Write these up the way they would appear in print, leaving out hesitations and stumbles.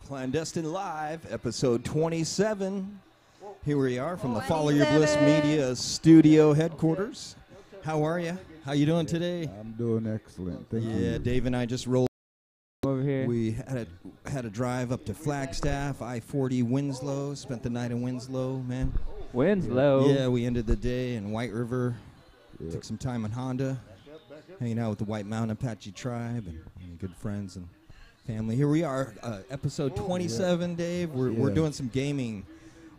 Clandestine Live, episode 27. Here we are from the Follow Your Bliss Media studio headquarters. How are you? How you doing today? I'm doing excellent. Thank you. Yeah, Dave and I just rolled over here. We had a drive up to Flagstaff, I-40 Winslow. Spent the night in Winslow, man. Winslow. Yeah, we ended the day in White River. Yep. Took some time in Honda, hanging out with the White Mountain Apache tribe and good friends and family. Here we are, episode 27, Dave. We're doing some gaming.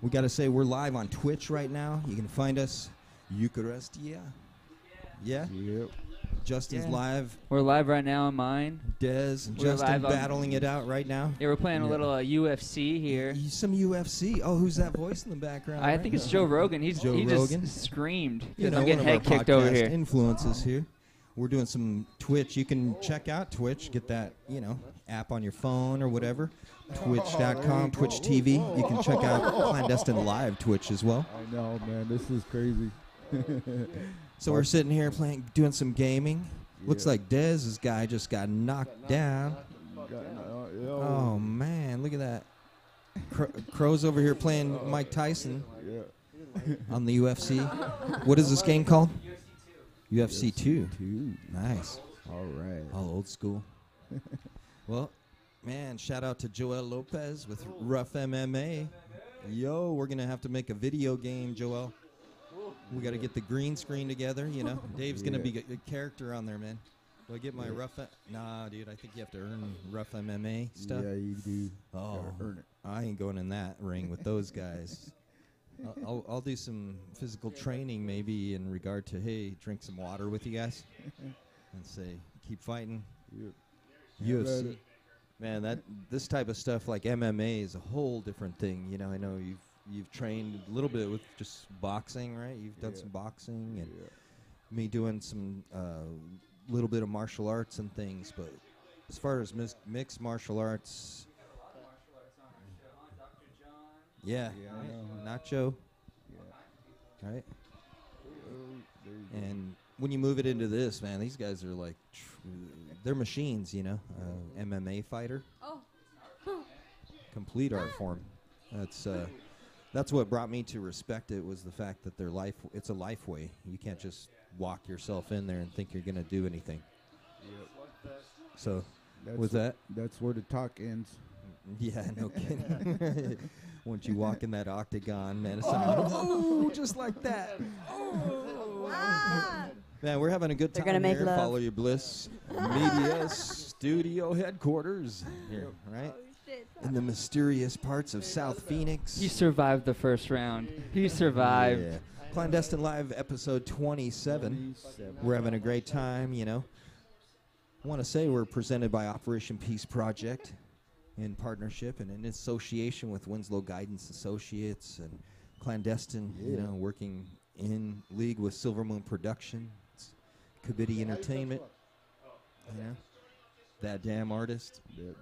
We got to say we're live on Twitch right now. You can find us, Eucharistia. Yeah? Yep. Justin's live. We're live right now on mine. Dez and Justin battling it out right now. Yeah, we're playing a little UFC here. Some UFC. Oh, who's that voice in the background? I think it's Joe Rogan. He just screamed. You know, I'm getting head kicked over here. Influences here. We're doing some Twitch. You can check out Twitch. Get that, app on your phone or whatever. Twitch.com, Twitch TV. You can check out Clandestine Live Twitch as well. I know, man. This is crazy. So we're sitting here doing some gaming. Looks like Dez's guy just got knocked down. Oh, man. Look at that. Crow's over here playing Mike Tyson on the UFC. What is this game called? UFC 2. Nice. All right. All old school. Well, man, shout out to Joel Lopez with Rough MMA. Yo, we're going to have to make a video game, Joel. We got to get the green screen together, Dave's going to be a character on there, man. Do I get my rough? Nah, dude, I think you have to earn rough MMA stuff. Yeah, you do. Oh, earn it. I ain't going in that ring with those guys. I'll do some physical training maybe in regard to, hey, drink some water with you guys and say, keep fighting. Yep. UFC. Man, this type of stuff like MMA is a whole different thing. I know you've trained a little bit with just boxing, right? You've done some boxing and me doing some little bit of martial arts and things. But as far as mixed martial arts, Nacho, right? And when you move it into this, man, these guys are like, they're machines, MMA fighter. Oh. Complete art form. That's what brought me to respect it, was the fact that it's a life way. You can't just walk yourself in there and think you're going to do anything. Yep. So, that's where the talk ends. Yeah, no kidding. Once you walk in that octagon, man, it's like, just like that. Man, we're having a good time here. Make love. Follow Your Bliss Media studio headquarters here, right? In the mysterious parts of South Phoenix. He survived the first round. He survived. Yeah. Clandestine Live, episode 27. We're having a great time, I want to say we're presented by Operation Peace Project in partnership and in association with Winslow Guidance Associates and Clandestine, working in league with Silver Moon Productions, Kabiddi Entertainment, that damn artist.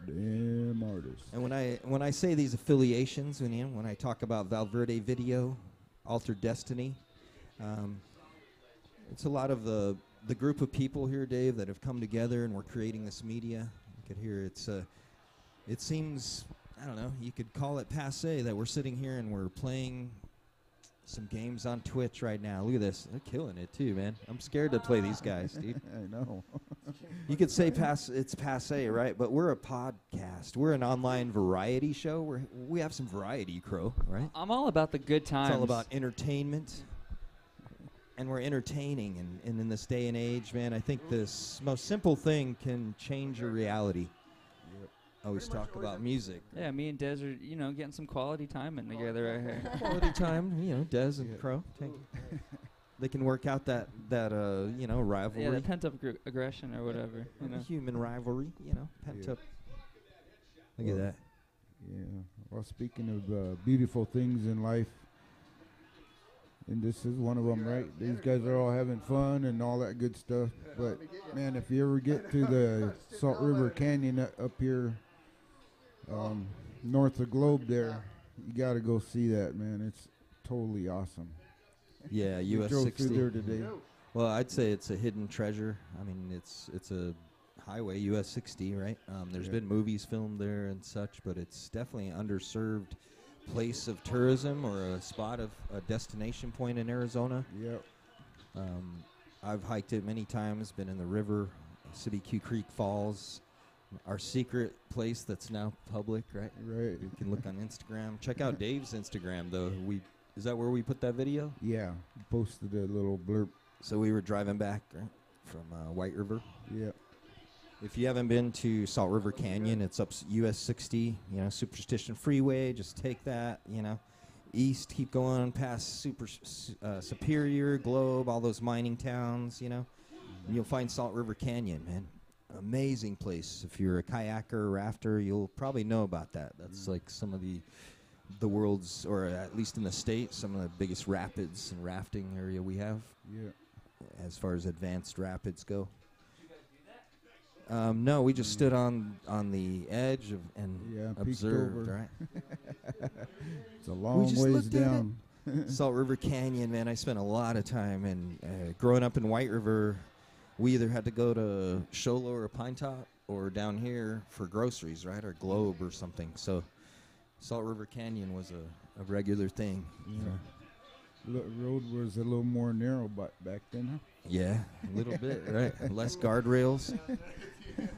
And when I say these affiliations, when I talk about Valverde Video, Altered Destiny, it's a lot of the group of people here, Dave, that have come together and we're creating this media. You could hear it seems, I don't know, you could call it passé that we're sitting here and we're playing some games on Twitch right now. Look at this. They're killing it too, man. I'm scared to play these guys, dude. I know. You could say it's passé, right? But we're a podcast. We're an online variety show. We have some variety, Crow, right? I'm all about the good times. It's all about entertainment. And we're entertaining. And in this day and age, man, I think this most simple thing can change your reality. Always talk about music. Yeah, me and Dez are, getting some quality time in together right here. Quality time, Dez and Crow. They can work out that rivalry. Yeah, the pent-up aggression or whatever. Human rivalry, pent up. Look at that. Yeah. Well, speaking of beautiful things in life, and this is one of them, right? These guys are all having fun and all that good stuff. But, man, if you ever get to the Salt River Canyon up here, north of Globe there, you got to go see that, man. It's totally awesome. Yeah, US drove 60. Through there today. Well, I'd say it's a hidden treasure. I mean, it's a highway, US 60, right? There's been movies filmed there and such, but it's definitely an underserved place of tourism or a spot of a destination point in Arizona. Yep. I've hiked it many times, been in the river, Sibique Creek Falls, our secret place that's now public, right? Right. You can look on Instagram. Check out Dave's Instagram, though. Is that where we put that video? Yeah. Posted a little blurb. So we were driving back, right, from White River. Yep. If you haven't been to Salt River Canyon, it's up US 60, Superstition Freeway. Just take that, east, keep going past Superior, Globe, all those mining towns, and you'll find Salt River Canyon, man. Amazing place. If you're a kayaker or rafter, you'll probably know about that. That's like some of the world's, or at least in the States, some of the biggest rapids and rafting area we have. Yeah. As far as advanced rapids go. No, we just stood on the edge and observed, right? It's a long ways down. Salt River Canyon, man, I spent a lot of time. And growing up in White River, we either had to go to Show Low or Pine Top or down here for groceries, right, or Globe or something. So Salt River Canyon was a regular thing. Yeah. The road was a little more narrow back then, huh? Yeah, a little bit, right? Less guardrails.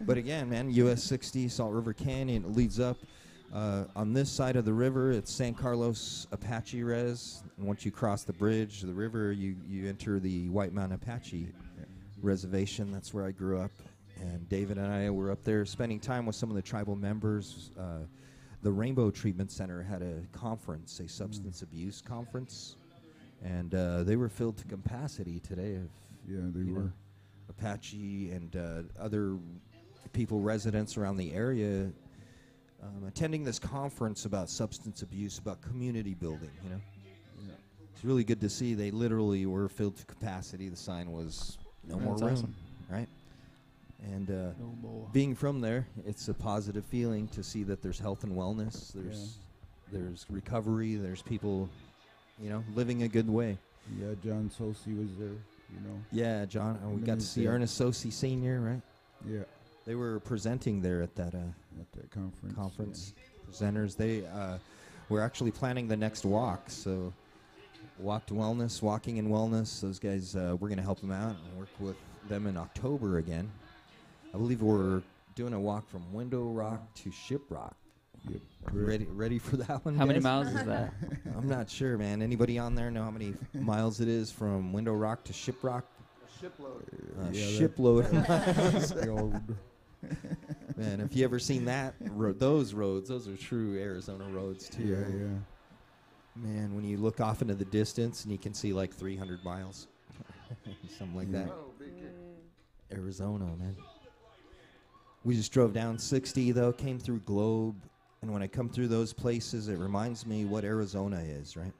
But again, man, US 60, Salt River Canyon, it leads up. On this side of the river, it's San Carlos Apache Res. And once you cross the bridge, the river, you enter the White Mountain Apache Reservation. That's where I grew up. And David and I were up there spending time with some of the tribal members. The Rainbow Treatment Center had a conference, a substance abuse conference. And they were filled to capacity today. They were. Apache and other people, residents around the area, attending this conference about substance abuse, about community building, Yeah. It's really good to see. They literally were filled to capacity. The sign was no more room, awesome. Right? And No more. being from there, it's a positive feeling to see that there's health and wellness. There's recovery. There's people, living a good way. Yeah, John Sosi was there, Yeah, John. We got to see Ernest Sosi Sr., right? Yeah. They were presenting there at that conference. Presenters. They were actually planning the next walk. So, Walk to Wellness, Walking in Wellness. Those guys, we're going to help them out and work with them in October again. I believe we're doing a walk from Window Rock to Shiprock. Yep. Ready for that one? How many guys? miles is that? I'm not sure, man. Anybody on there know how many miles it is from Window Rock to Shiprock? Shipload. Shipload. Old. Man, if you ever seen that, those roads, those are true Arizona roads too. Yeah, right? yeah. Man, when you look off into the distance and you can see like 300 miles, something like that. Oh, big kid. Arizona, man. We just drove down 60 though, came through Globe, and when I come through those places, it reminds me what Arizona is, right?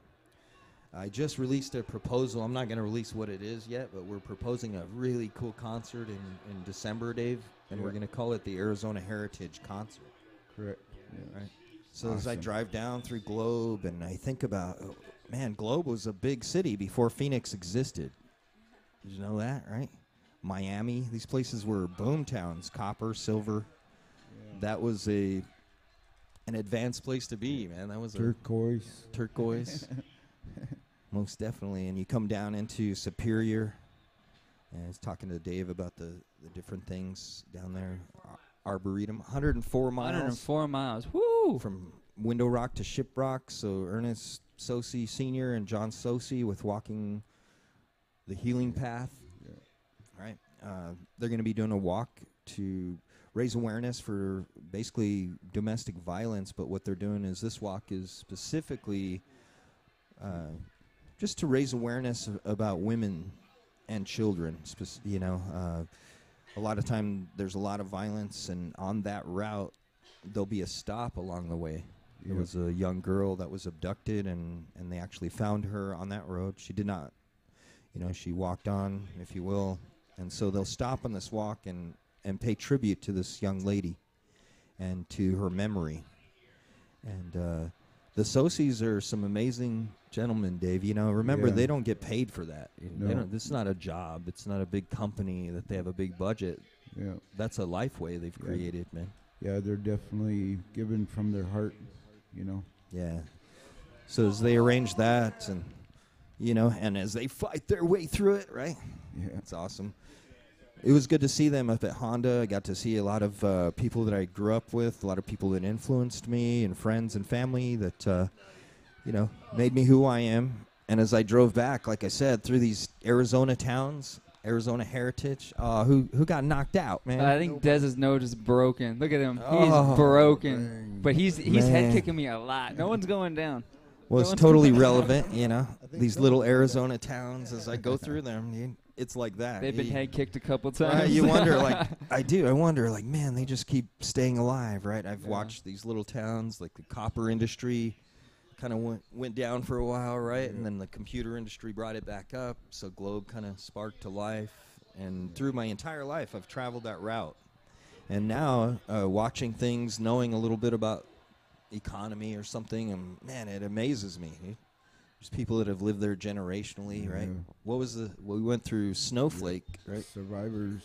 I just released a proposal. I'm not going to release what it is yet, but we're proposing a really cool concert in December, Dave, and we're going to call it the Arizona Heritage Concert. Correct. Yeah. Right. So as I Awesome. drive down through Globe and I think about, man, Globe was a big city before Phoenix existed. Did you know that, right? Miami, these places were boom towns, copper, silver. Yeah. That was an advanced place to be, man. That was Turquoise. turquoise. Most definitely. And you come down into Superior, and I was talking to Dave about the different things down there. Arboretum, 104 miles. 104 miles. Woo! From Window Rock to Shiprock. So Ernest Sosi Sr. and John Sosi with Walking the Healing Path. Yeah. Right. They're going to be doing a walk to raise awareness for basically domestic violence. But what they're doing is this walk is specifically just to raise awareness about women and children. A lot of time there's a lot of violence, and on that route there'll be a stop along the way. There was a young girl that was abducted, and they actually found her on that road. She did not, she walked on, if you will. And so they'll stop on this walk and pay tribute to this young lady and to her memory. And the Sosis are some amazing gentlemen, Dave. Remember, Yeah. they don't get paid for that. No. This is not a job. It's not a big company that they have a big budget. Yeah. That's a life way they've Yeah. created, man. Yeah, they're definitely giving from their heart, you know. Yeah. So as they arrange that, and and as they fight their way through it, right? Yeah. It's awesome. It was good to see them up at Honda. I got to see a lot of people that I grew up with, a lot of people that influenced me, and friends and family that, made me who I am. And as I drove back, like I said, through these Arizona towns, Arizona heritage, who got knocked out, man? I think Dez's nose is broken. Look at him. Oh, He's broken. dang. But he's Man. head kicking me a lot. No one's going down. Well, No it's one's totally going down. relevant, these little Arizona towns, as I go through them, it's like that. They've been You- head kicked a couple times. Right, you wonder, I wonder, man, they just keep staying alive, right? I've watched these little towns, like the copper industry kind of went down for a while, right? And then the computer industry brought it back up, so Globe kind of sparked to life. And through my entire life, I've traveled that route. And now, watching things, knowing a little bit about economy or something, and man, it amazes me. There's people that have lived there generationally, right? Yeah. We went through Snowflake, right? Survivors.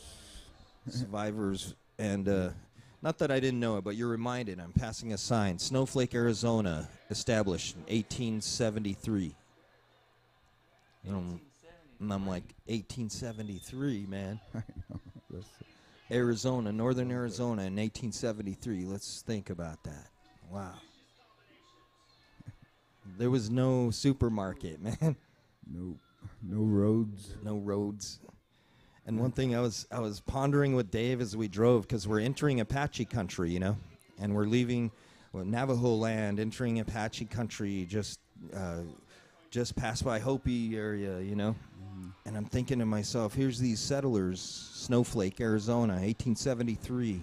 Survivors, and not that I didn't know it, but you're reminded. I'm passing a sign. Snowflake, Arizona, established in 1873. And I'm like, 1873, man. I know. That's, Arizona, northern Arizona in 1873. Let's think about that. Wow. There was no supermarket, man. no roads. No roads. And one thing I was pondering with Dave as we drove, because we're entering Apache country, and we're leaving Navajo land, entering Apache country, just past by Hopi area, And I'm thinking to myself, here's these settlers, Snowflake, Arizona, 1873.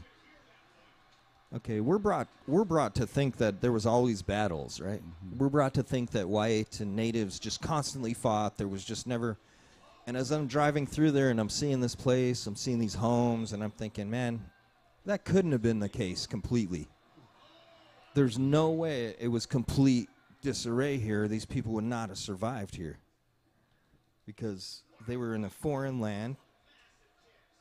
Okay, we're brought to think that there was always battles, right? We're brought to think that white and natives just constantly fought. There was just never. And as I'm driving through there and I'm seeing this place, I'm seeing these homes, and I'm thinking, man, that couldn't have been the case completely. There's no way it was complete disarray here. These people would not have survived here because they were in a foreign land.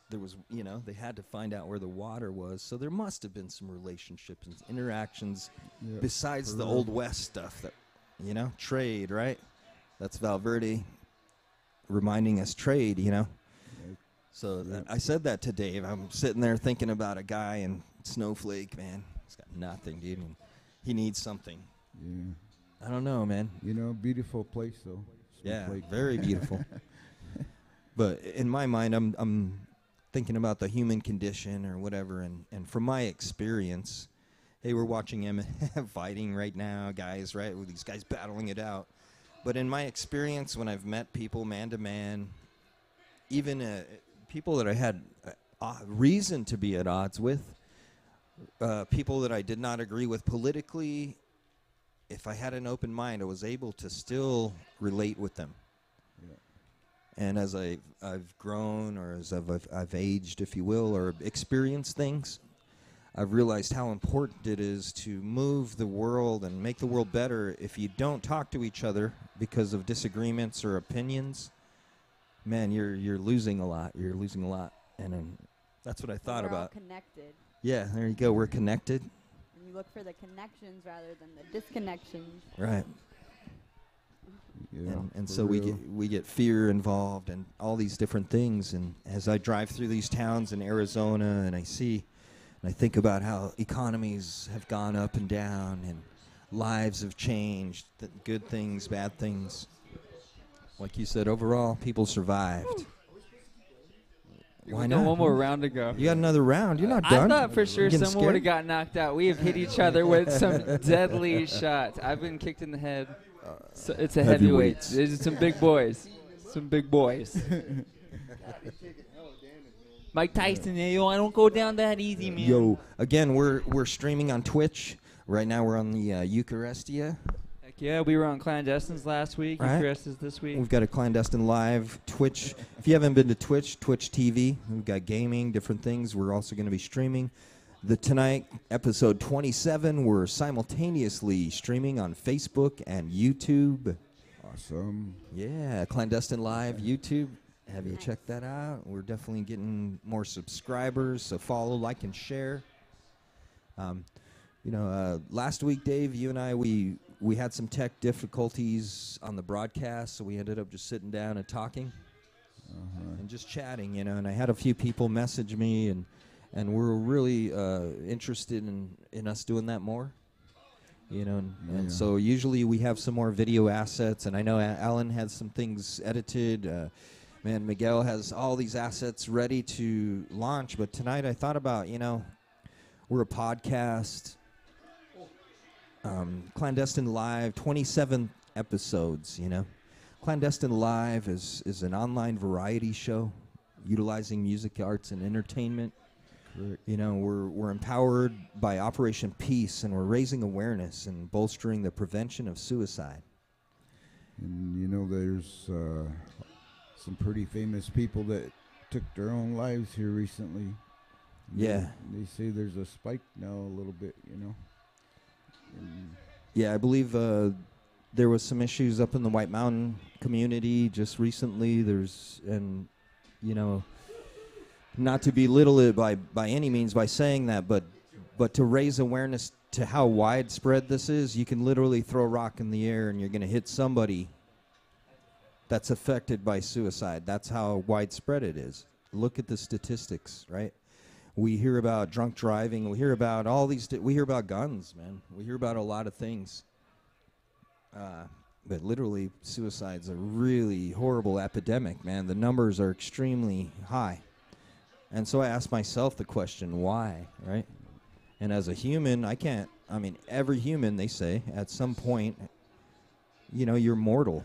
There was, they had to find out where the water was. So there must have been some relationships and interactions besides the Old West stuff that, trade, right? That's Valverde reminding us trade, So I said that to Dave. I'm sitting there thinking about a guy in Snowflake, man. He's got nothing, dude. And he needs something. Yeah. I don't know, man. Beautiful place, though. Yeah, Snowflake. very beautiful. But in my mind, I'm thinking about the human condition or whatever, and from my experience, hey, we're watching him fighting right now, guys, right? With these guys battling it out. But in my experience, when I've met people man to man, even people that I had reason to be at odds with, people that I did not agree with politically, if I had an open mind, I was able to still relate with them. And as I've grown, or as I've aged, if you will, or experienced things, I've realized how important it is to move the world and make the world better. If you don't talk to each other because of disagreements or opinions, man, you're losing a lot. You're losing a lot, and that's what I thought We're all about. connected. Yeah, there you go. We're connected. And you look for the connections rather than the disconnections. Right. Yeah, And for so real. we get fear involved and all these different things. And as I drive through these towns in Arizona, and I think about how economies have gone up and down, and lives have changed, good things, bad things. Like you said, overall, people survived. Why We got not? one more round to go. You got another round. You're not I done. thought for sure You getting someone would have scared? got knocked out. We have hit each other with some deadly shots. I've been kicked in the head. So it's a heavyweight. Heavyweights. There's some big boys. Some big boys. Mike Tyson, yo, I don't go down that easy, man. Yo, again, we're streaming on Twitch. Right now we're on the Eucharistia. Heck yeah, we were on Clandestines last week. Right. Eucharist is this week. We've got a Clandestine Live Twitch. If you haven't been to Twitch TV, we've got gaming, different things. We're also going to be streaming. Tonight, episode 27, we're simultaneously streaming on Facebook and YouTube. Awesome. Yeah, Clandestine Live, YouTube. have you Nice. check that out. We're definitely getting more subscribers, so follow, like, and share. Last week, Dave, you and I, we had some tech difficulties on the broadcast, so we ended up just sitting down and talking and just chatting, and I had a few people message me, and we're really interested in us doing that more. And so usually we have some more video assets, and I know Alan had some things edited. Miguel has all these assets ready to launch, but tonight I thought about, we're a podcast, Clandestine Live, 27 episodes, Clandestine Live is an online variety show utilizing music, arts, and entertainment. Correct. We're empowered by Operation Peace, and we're raising awareness and bolstering the prevention of suicide. And there's some pretty famous people that took their own lives here recently. Yeah. They say there's a spike now a little bit, And Yeah, I believe there was some issues up in the White Mountain community just recently. Not to belittle it by any means by saying that, but to raise awareness to how widespread this is, you can literally throw a rock in the air and you're going to hit somebody that's affected by suicide. That's how widespread it is. Look at the statistics, right? We hear about drunk driving. We hear about all these. We hear about guns, man. We hear about a lot of things. But literally, suicide's a really horrible epidemic, man. The numbers are extremely high. And so I asked myself the question, why, right? And as a human, every human, they say, at some point, you're mortal.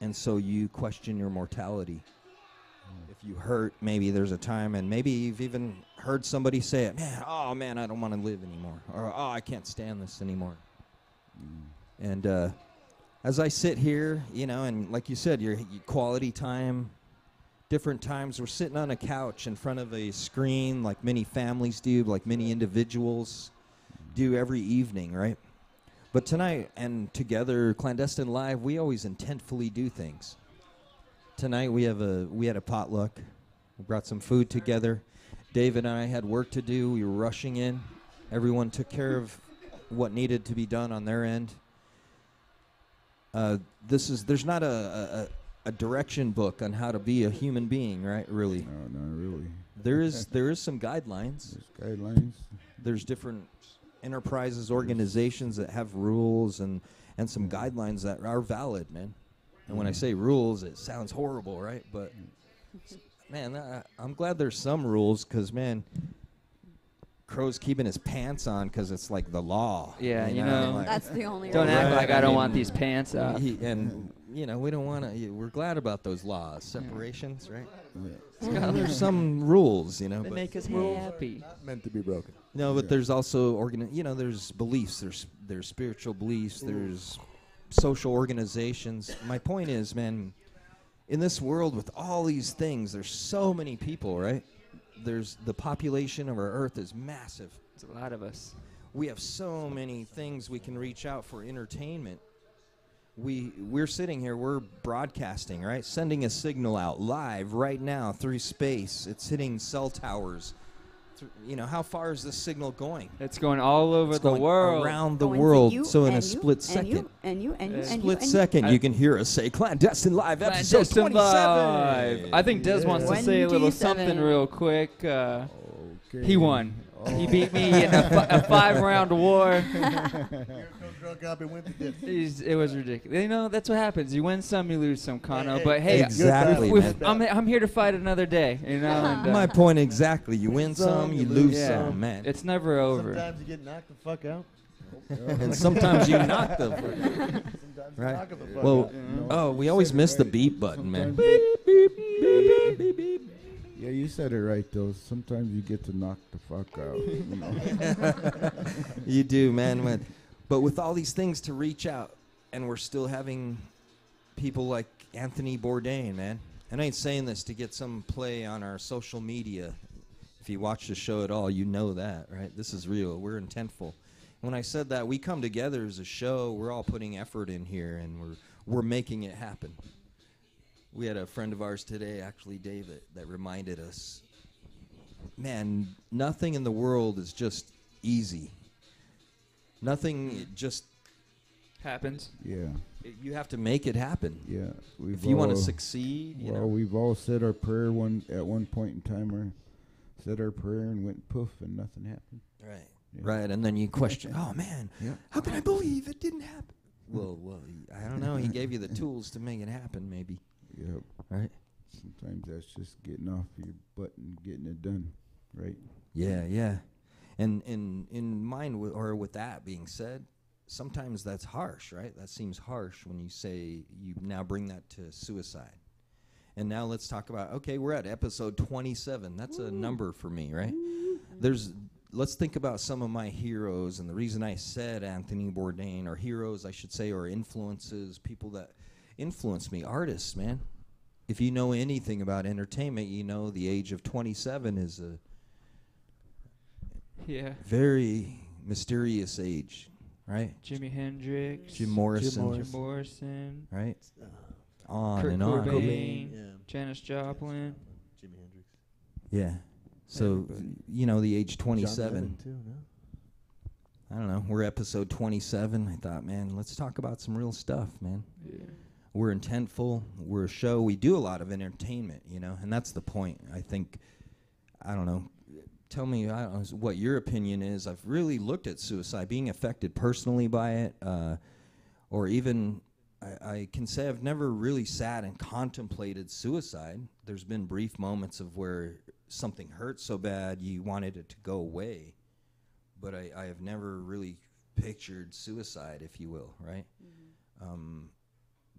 And so you question your mortality. If you hurt, maybe there's a time, and maybe you've even heard somebody say it, man, I don't want to live anymore. Or, I can't stand this anymore. And as I sit here, and like you said, your quality time, different times, we're sitting on a couch in front of a screen like many families do, like many individuals do every evening, right? But tonight, and together, Clandestine Live, we always intentfully do things. Tonight we had a potluck. We brought some food together. David and I had work to do. We were rushing in. Everyone took care of what needed to be done on their end. There's not a direction book on how to be a human being, right? Really. No, not really. There is some guidelines. There's guidelines. There's different enterprises, organizations that have rules and some guidelines that are valid, man. And when I say rules, it sounds horrible, right? But, man, I'm glad there's some rules because, man, Crow's keeping his pants on because it's like the law. Yeah, like, That's the only Don't rule. act Right, like I I don't mean, want these pants off. we don't want to. We're glad about those laws, separations, right? There's some rules, They but make us happy. Not meant to be broken. no, but there's also there's beliefs, there's spiritual beliefs, there's social organizations. My point is, man, in this world with all these things, there's so many people, right? There's the population of our earth is massive. It's a lot of us. We have so many things we can reach out for entertainment. We're sitting here, we're broadcasting, right? Sending a signal out live right now through space. It's hitting cell towers. How far is this signal going? It's going all over It's the going world. around the Going to world. you So in a and you split and you second, and you and you and you split and you. second, you can hear us say Clandestine Live episode Clandestine 27. Live. I think Des wants to say a little 27. something real quick. Okay. He won. Oh. He beat me in a 5-round war. Drunk up and went to dinner. It was ridiculous. That's what happens. You win some, you lose some, Kano. But hey, Exactly, I'm here to fight another day. And, My point exactly. You win some, you lose Yeah. some, man. It's never over. Sometimes you get knocked the fuck out. And sometimes you knock them. Sometimes you Right. knock the fuck Well, out. we always miss the beep button, man. Yeah, you said it right, though. Sometimes you get to knock the fuck out. You do, man. But with all these things to reach out, and we're still having people like Anthony Bourdain, man. And I ain't saying this to get some play on our social media. If you watch the show at all, you know that, right? This is real. We're intentful. When I said that, we come together as a show. We're all putting effort in here, and we're making it happen. We had a friend of ours today, actually, David, that reminded us, man, nothing in the world is just easy. Nothing just Happens. Yeah. you have to make it happen. Yeah. If you want to succeed, you know. We've all said our prayer at one point in time, or said our prayer and went poof and nothing happened. Right. Yeah. Right, and then you question, oh man, Yeah. how can I believe it didn't happen? Well, I don't know. He gave you the tools to make it happen, maybe. Yep. Right? Sometimes that's just getting off your butt and getting it done, right? Yeah, yeah. And in mind, with that being said, sometimes that's harsh, right? That seems harsh when you say you now bring that to suicide. And now let's talk about, okay, we're at episode 27. That's a number for me, right? Let's think about some of my heroes, and the reason I said Anthony Bourdain, or heroes, I should say, or influences, people that influence me, artists, man. If you know anything about entertainment, you know the age of 27 is a very mysterious age, right? Jimi Hendrix, Jim Morrison, right? On Kurt and on. Cobain, Yeah. Janis Joplin. Jimi Hendrix. Yeah. So, you know, the age 27. John Lennon too, no? I don't know. We're episode 27. I thought, man, let's talk about some real stuff, man. Yeah. We're intentful. We're a show. We do a lot of entertainment, you know, and that's the point. I think, I don't know. Tell me what your opinion is. I've really looked at suicide, being affected personally by it, or even I can say I've never really sat and contemplated suicide. There's been brief moments of where something hurt so bad you wanted it to go away, but I have never really pictured suicide, if you will, right? Mm-hmm.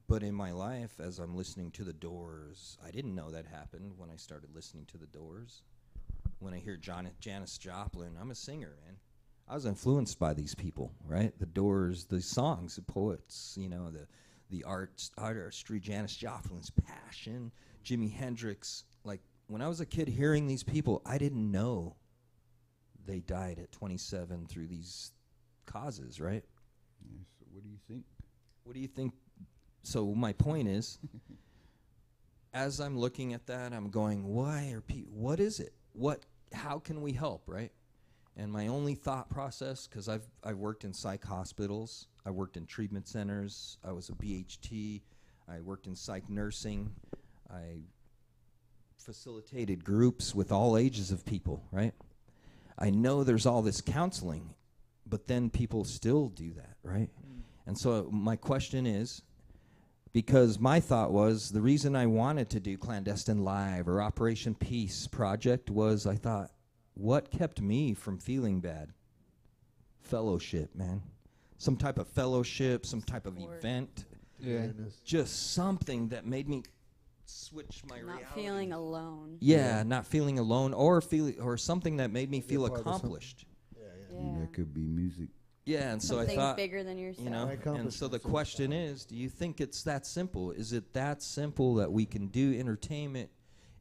But in my life, as I'm listening to The Doors, I didn't know that happened when I started listening to The Doors. When I hear Janis Joplin, I'm a singer, man. I was influenced by these people, right? The Doors, the songs, the poets, you know, the artistry, Janis Joplin's passion, Jimi Hendrix. Like, when I was a kid hearing these people, I didn't know they died at 27 through these causes, right? Yeah, so what do you think? What do you think? So my point is, as I'm looking at that, I'm going, what is it? How can we help, right? And my only thought process, because I've worked in psych hospitals, I worked in treatment centers, I was a BHT, I worked in psych nursing, I facilitated groups with all ages of people, right? I know there's all this counseling, but then people still do that, right? And so my question is, because my thought was, the reason I wanted to do Clandestine Live or Operation Peace Project was I thought, what kept me from feeling bad? Fellowship, man. Some type of fellowship, some type of event. Yeah. Just something that made me switch my reality. Not feeling alone. Yeah, not feeling alone, or something that made me feel part of accomplished. Yeah. That could be music. Yeah, and so I Something thought, bigger than yourself. you know, I accomplished and so the something. question is, do you think it's that simple? Is it that simple that we can do entertainment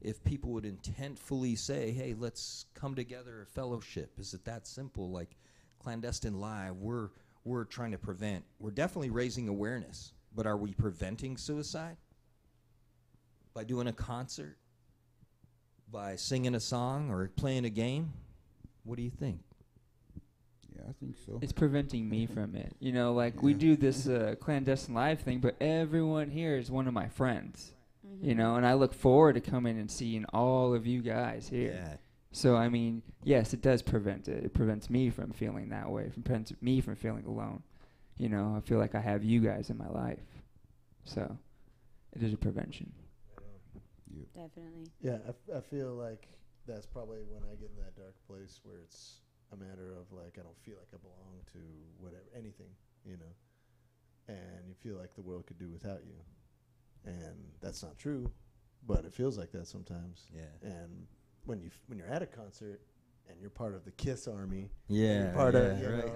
if people would intentfully say, hey, let's come together, a fellowship? Is it that simple? Like Clandestine Live, we're trying to prevent. We're definitely raising awareness, but are we preventing suicide? By doing a concert? By singing a song or playing a game? What do you think? Yeah, I think so. It's preventing me from it. You know, like we do this Clandestine Live thing, but everyone here is one of my friends. Mm-hmm. You know, and I look forward to coming and seeing all of you guys here. Yeah. So, I mean, yes, it does prevent it. It prevents me from feeling that way. It prevents me from feeling alone. You know, I feel like I have you guys in my life. So, it is a prevention. Definitely. Yeah, I feel like that's probably when I get in that dark place where it's a matter of like I don't feel like I belong to whatever, anything, you know, and you feel like the world could do without you, and that's not true, but it feels like that sometimes. Yeah. And when you're at a concert and you're part of the Kiss Army, Yeah. you're part of yeah, you right. know,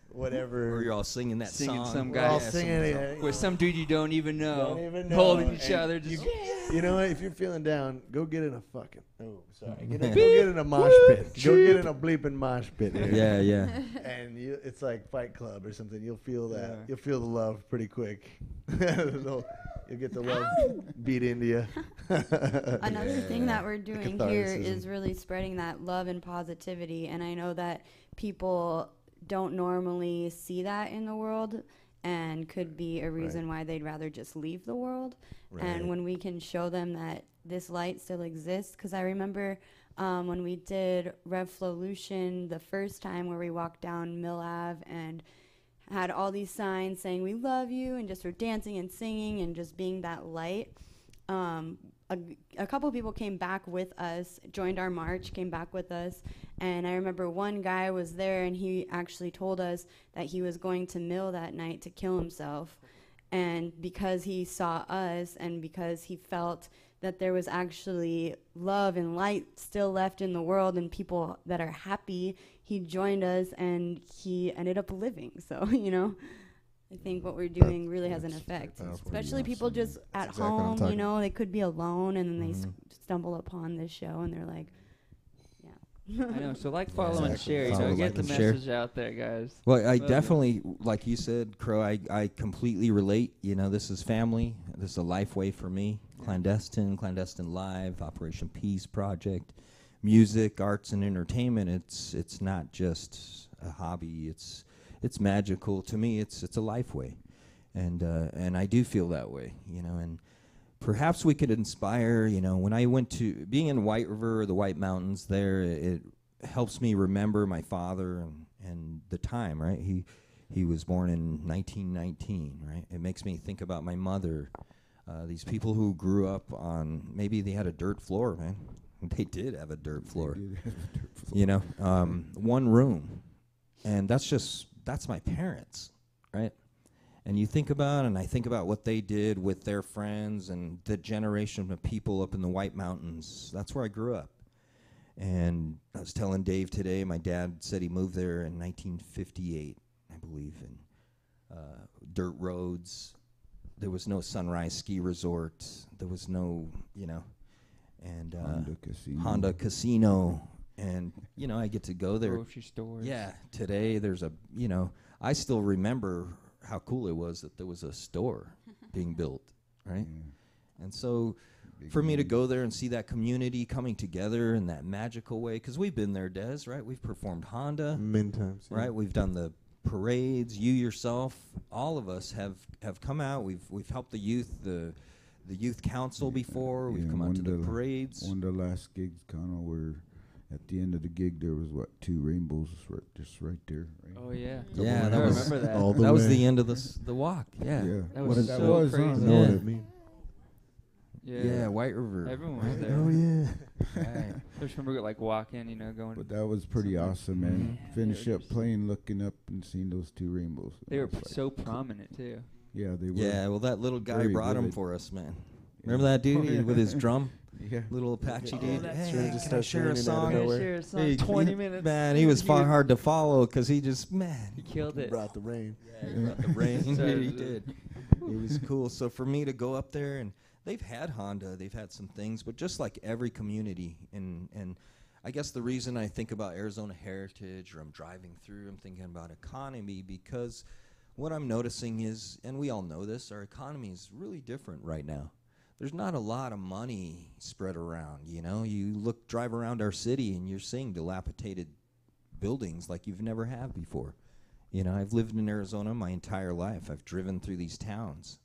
whatever. Or you're all singing that Singing song. some We're all guy singing it, with some dude you don't even know, Don't even know. holding each And other. Just You know what? If you're feeling down, go get in a fucking. Oh, sorry. Go get in a mosh pit. Go get in a bleeping mosh pit. Here. Yeah, yeah. And it's like Fight Club or something. You'll feel that. Yeah. You'll feel the love pretty quick. So You'll get the love beat into you. Another thing that we're doing here catharticism. is really spreading that love and positivity. And I know that people don't normally see that in the world and could be a reason why they'd rather just leave the world. Right. And when we can show them that this light still exists, because I remember when we did Revolution the first time where we walked down Mill Ave and had all these signs saying we love you and just were dancing and singing and just being that light. A couple people came back with us, joined our march, came back with us, and I remember one guy was there and he actually told us that he was going to Mill that night to kill himself. And because he saw us and because he felt that there was actually love and light still left in the world and people that are happy, he joined us and he ended up living. So, you know, I think what we're doing really has an effect. Especially people just at exactly what I'm home, you talking know, they could be alone and then they stumble upon this show and they're like, yeah. I know. So like, follow, and Exactly. share. You Follow, know, get like, the and share. message out there, guys. Well, I Love it. definitely, like you said, Crow, I completely relate. You know, this is family. This is a life way for me. Clandestine Live, Operation Peace Project, music, arts, and entertainment. It's not just a hobby. It's magical to me. It's a life way, and I do feel that way. You know, and perhaps we could inspire. You know, when I went to being in White River or the White Mountains, there it helps me remember my father and the time. Right, he was born in 1919. Right, it makes me think about my mother. These people who grew up on, maybe they had a dirt floor, man. They did have a dirt floor. You know, one room. And that's my parents, right? And you think about, and I think about what they did with their friends and the generation of people up in the White Mountains. That's where I grew up. And I was telling Dave today, my dad said he moved there in 1958, I believe, and dirt roads. There was no Sunrise Ski Resort. There was no, you know, and Honda Casino. And, you know, I get to go there. Grocery stores. Yeah, today there's a, you know, I still remember how cool it was that there was a store being built, right? Yeah. And so for me to go there and see that community coming together in that magical way, because we've been there, Des, right? We've performed Honda. Many times. Yeah. Right, we've done the parades. You yourself, all of us have come out. We've helped the youth council before. We've come out to the parades. One of the last gigs, kind of where at the end of the gig there was two rainbows just right there. Right? Oh yeah. Yeah, I that was remember that. all the that was way. the end of the walk. Yeah, That What was that so was, huh? crazy. I know what Yeah. it means. Yeah. White River. Everyone was right? there. Oh yeah. Right. I just remember like walking, you know, going. But that was pretty awesome, man. Mhm. Finish They were up just- playing, looking up, and seeing those two rainbows. They were It was like- so prominent too. Yeah, they were. Yeah, well, that little guy Very brought them vivid. for us, man. Yeah. Remember that dude Oh, yeah. with his drum, Yeah. little Apache Oh, dude? that's Hey, right. can Just I starts share a raining out of song? nowhere. Share a song, Hey, 20 minutes. Man, he was far Huge. hard to follow because he just, man, He killed He it. brought the rain. he brought the rain. So he good. did. It was cool. So for me to go up there, and they've had Honda, they've had some things, but just like every community, and I guess the reason I think about Arizona heritage, or I'm driving through, I'm thinking about economy, because what I'm noticing is, and we all know this, our economy is really different right now. There's not a lot of money spread around, you know. You drive around our city, and you're seeing dilapidated buildings like you've never had before. You know, I've lived in Arizona my entire life. I've driven through these towns.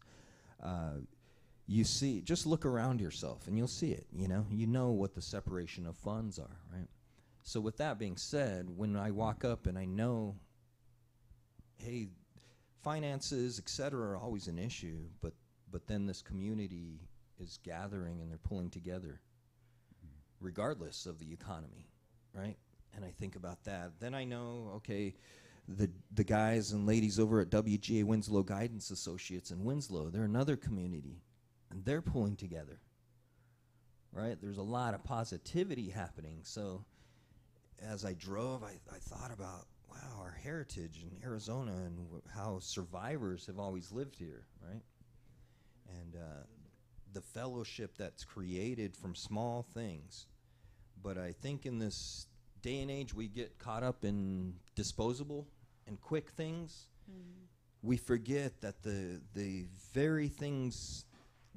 You see, just look around yourself, and you'll see it, you know what the separation of funds are, right? So with that being said, when I walk up and I know, hey, finances, et cetera, are always an issue, but then this community is gathering and they're pulling together regardless of the economy, right? And I think about that. Then I know, okay, the guys and ladies over at WGA Winslow Guidance Associates in Winslow, they're another community, and they're pulling together, right? There's a lot of positivity happening. So as I drove, I thought about, wow, our heritage in Arizona and how survivors have always lived here, right? And the fellowship that's created from small things. But I think in this day and age, we get caught up in disposable and quick things. We forget that the very things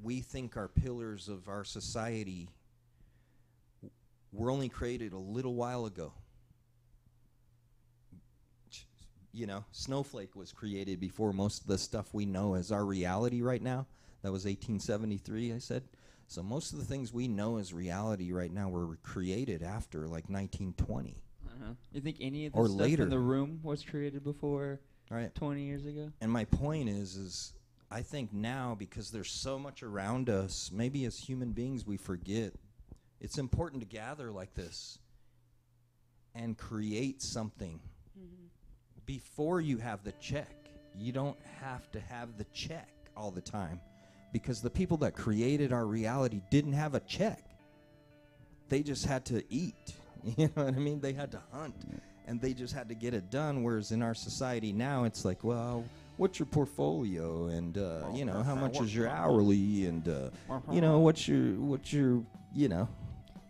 we think are pillars of our society were only created a little while ago. You know, Snowflake was created before most of the stuff we know as our reality right now. That was 1873, I said. So most of the things we know as reality right now were created after like 1920. You think any of the Or stuff later. in the room was created before Right. 20 years ago? And my point is I think now, because there's so much around us, maybe as human beings we forget it's important to gather like this and create something. Before you have the check. You don't have to have the check all the time, because the people that created our reality didn't have a check. They just had to eat. You know what I mean? They had to hunt, and they just had to get it done. Whereas in our society now, it's like, well, what's your portfolio, and you know, how much is your hourly, and you know, what's your, you know.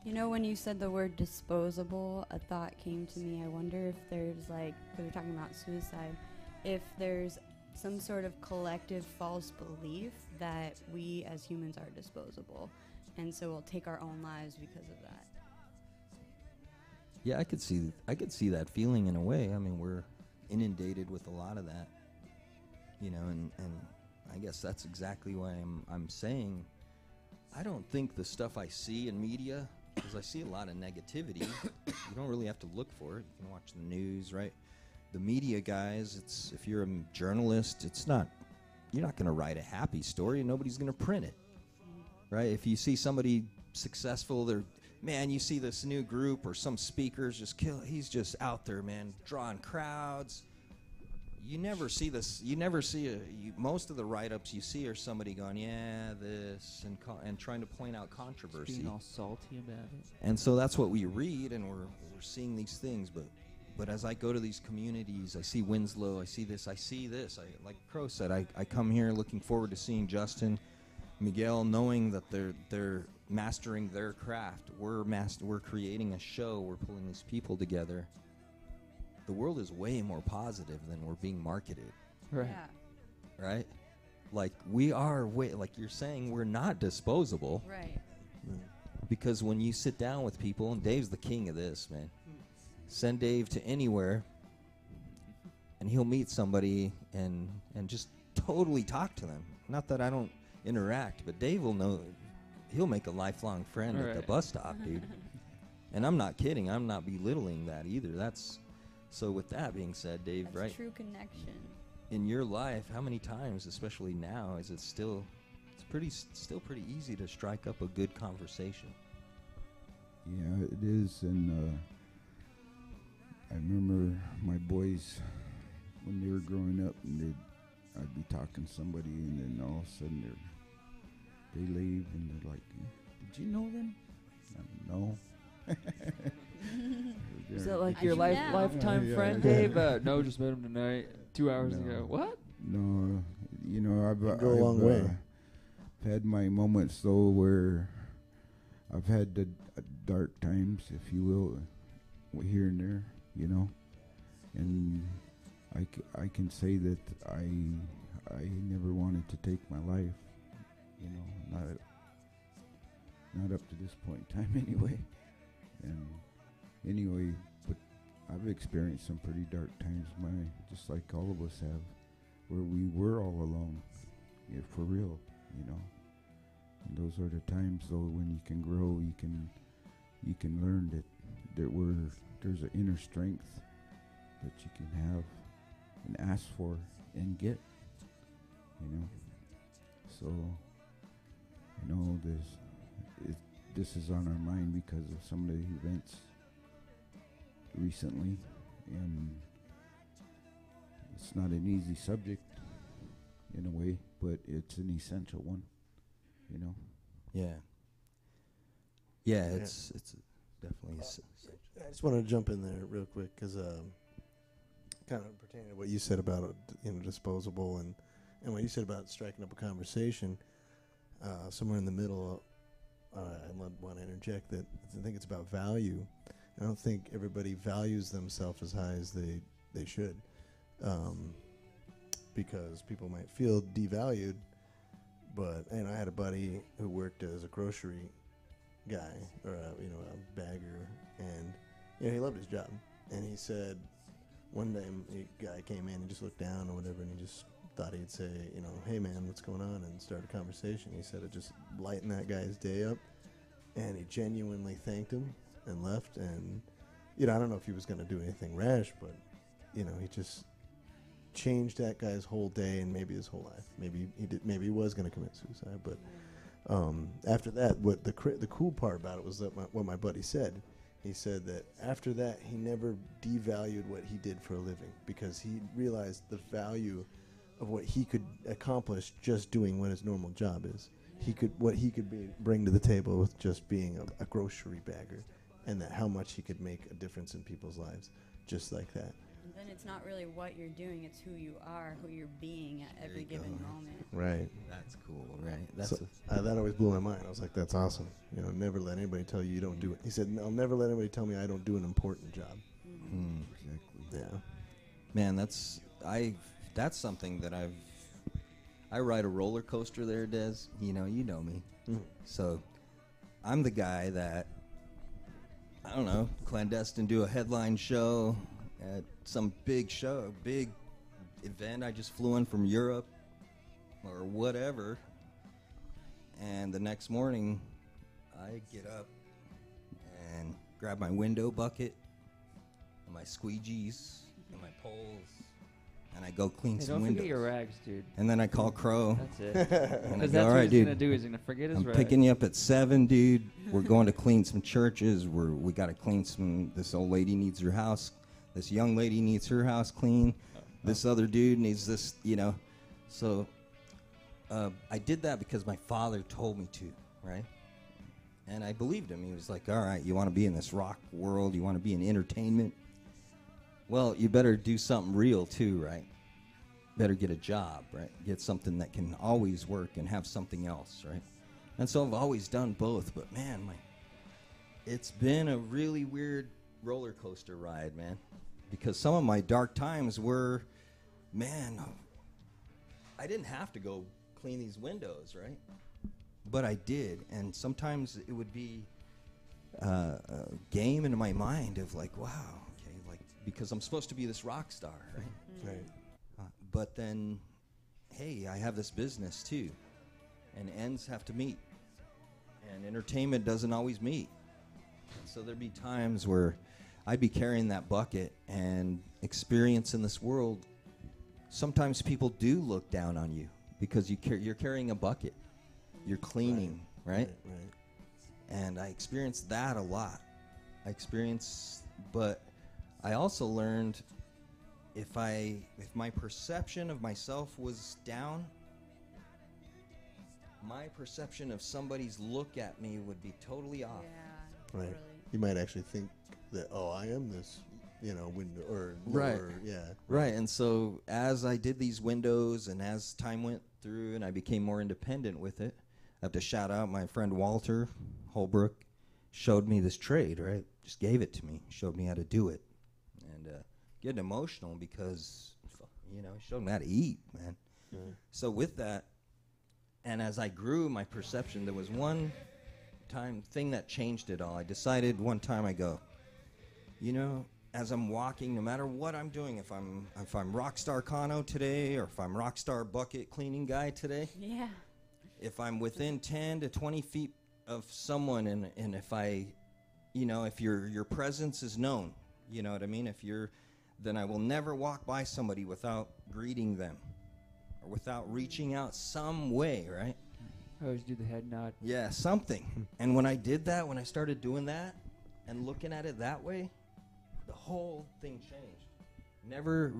You know, when you said the word disposable, a thought came to me. I wonder if there's, like, because we're talking about suicide, if there's some sort of collective false belief that we as humans are disposable, and so we'll take our own lives because of that. Yeah, I could see that feeling in a way. I mean, we're inundated with a lot of that, you know, and I guess that's exactly why I'm saying I don't think the stuff I see in media, because I see a lot of negativity. You don't really have to look for it. You can watch the news, right? The media guys, it's, if you're a journalist, you're not going to write a happy story, and nobody's going to print it, right? If you see somebody successful, you see this new group or some speakers he's just out there, man, drawing crowds. You never see this. You never see most of the write-ups you see are somebody going, yeah, this, and trying to point out controversy. Being all salty about it. And so that's what we read, and we're seeing these things. But as I go to these communities, I see Winslow, I see this. Like Crow said, I come here looking forward to seeing Justin, Miguel, knowing that they're mastering their craft. We're creating a show. We're pulling these people together. The world is way more positive than we're being marketed. Right. Yeah. Right? Like, we are like you're saying, we're not disposable. Right. Because when you sit down with people, and Dave's the king of this, man. Send Dave to anywhere, and he'll meet somebody and just totally talk to them. Not that I don't interact, but Dave will know. He'll make a lifelong friend at the bus stop, dude. And I'm not kidding. I'm not belittling that either. So with that being said, Dave, That's right? true connection. In your life, how many times, especially now, is it still pretty easy to strike up a good conversation? Yeah, it is, and I remember my boys when they were growing up, and I'd be talking to somebody, and then all of a sudden they leave, and they're like, "Did you know them?" No. Is that like I your do now. lifetime Yeah, friend, yeah. Dave? No, just met him tonight, 2 hours No. ago. What? No, you know, I've go a long way. had my moments though where I've had the dark times, if you will, here and there, you know, and I can say that I never wanted to take my life, you know, not up to this point in time anyway, and anyway, but I've experienced some pretty dark times, just like all of us have, where we were all alone, yeah, for real, you know. And those are the times, though, when you can grow, you can learn that there's an inner strength that you can have and ask for and get, you know. So, I know this is on our mind because of some of the events recently, and it's not an easy subject in a way, but it's an essential one, you know. Yeah, it's definitely I just wanted to jump in there real quick because kind of pertaining to what you said about disposable and what you said about striking up a conversation. Somewhere in the middle, I want to interject that I think it's about value. I don't think everybody values themselves as high as they should, because people might feel devalued And I had a buddy who worked as a grocery guy or a bagger, and he loved his job. And he said one day a guy came in and just looked down or whatever, and he just thought he'd say, hey man, what's going on, and start a conversation. He said it just lightened that guy's day up, and he genuinely thanked him and left. And I don't know if he was going to do anything rash, but he just changed that guy's whole day and maybe his whole life. Maybe he did. Maybe he was going to commit suicide. But after that, what the cool part about it was that what my buddy said. He said that after that, he never devalued what he did for a living, because he realized the value of what he could accomplish just doing what his normal job is. What he could bring to the table with just being a grocery bagger, and that how much he could make a difference in people's lives just like that. And then it's not really what you're doing, it's who you are, who you're being at every given moment. Right. That's cool, right? That always blew my mind. I was like, that's awesome. Never let anybody tell you don't do it. He said, I'll never let anybody tell me I don't do an important job. Exactly. Yeah. Man, that's something that I ride a roller coaster there, Des. You know me. So I'm the guy that, I don't know, clandestine do a headline show at some big show, big event. I just flew in from Europe or whatever, and the next morning I get up and grab my window bucket and my squeegees and my poles, and I go clean some don't windows. forget your rags, dude. And then I call Crow. That's it. And I Because go, that's all what right, he's dude. gonna do. He's gonna forget his I'm rags. picking you up at 7, dude. We're going to clean some churches. We got to clean some. This old lady needs her house. This young lady needs her house clean. This other dude needs this, So I did that because my father told me to, right? And I believed him. He was like, all right, you want to be in this rock world? You want to be in entertainment? Well, you better do something real too, right? Better get a job, right? Get something that can always work and have something else, right? And so I've always done both, but man, it's been a really weird roller coaster ride, man. Because some of my dark times were, man, I didn't have to go clean these windows, right? But I did, and sometimes it would be a game in my mind of like, wow, okay, like, because I'm supposed to be this rock star, right? Right. But then, hey, I have this business too, and ends have to meet, and entertainment doesn't always meet. So there'd be times where I'd be carrying that bucket and experience in this world. Sometimes people do look down on you because you're carrying a bucket. You're cleaning, right? Right. And I experienced that a lot. But I also learned if my perception of myself was down, my perception of somebody's look at me would be totally off. Yeah, Right. totally. You might actually think that, I am this, window or Right. lower, yeah. Right, and so as I did these windows and as time went through and I became more independent with it, I have to shout out my friend Walter Holbrook showed me this trade, right? Just gave it to me, showed me how to do it. And getting emotional because, he showed me how to eat, man. Right. So with that, and as I grew my perception, there was one thing that changed it all. I decided one time, I go, as I'm walking, no matter what I'm doing, if I'm Rockstar Kano today, or if I'm Rockstar Bucket Cleaning Guy today, Yeah. if I'm within 10 to 20 feet of someone, and if if your presence is known, you know what I mean? Then I will never walk by somebody without greeting them, or without reaching out some way, right? I always do the head nod. Yeah, something. And when I did that, when I started doing that and looking at it that way, the whole thing changed.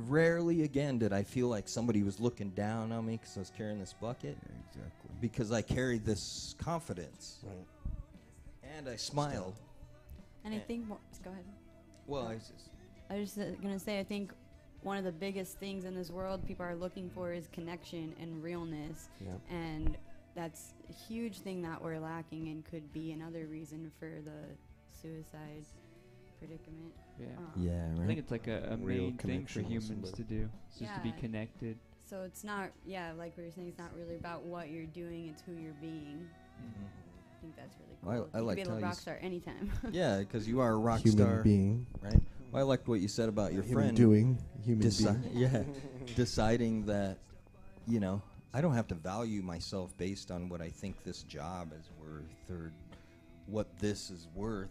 Rarely again did I feel like somebody was looking down on me because I was carrying this bucket. Yeah, exactly. Because I carried this confidence. Right. And I smiled. And I think, go ahead. Well, I was just going to say, I think one of the biggest things in this world people are looking for is connection and realness. Yeah. And that's a huge thing that we're lacking and could be another reason for the suicide predicament. Yeah. yeah, I right. think it's like a Real main thing for connection with humans somebody. to do. It's just to be Yeah. connected. So it's not, like we were saying, it's not really about what you're doing, it's who you're being. I think that's really cool. Well, I you like can be how a you rock star anytime. Yeah, because you are a rock Human star, being. right? Well, I liked what you said about your Human friend doing. Human being. Yeah, deciding that, you know, I don't have to value myself based on what I think this job is worth or what this is worth.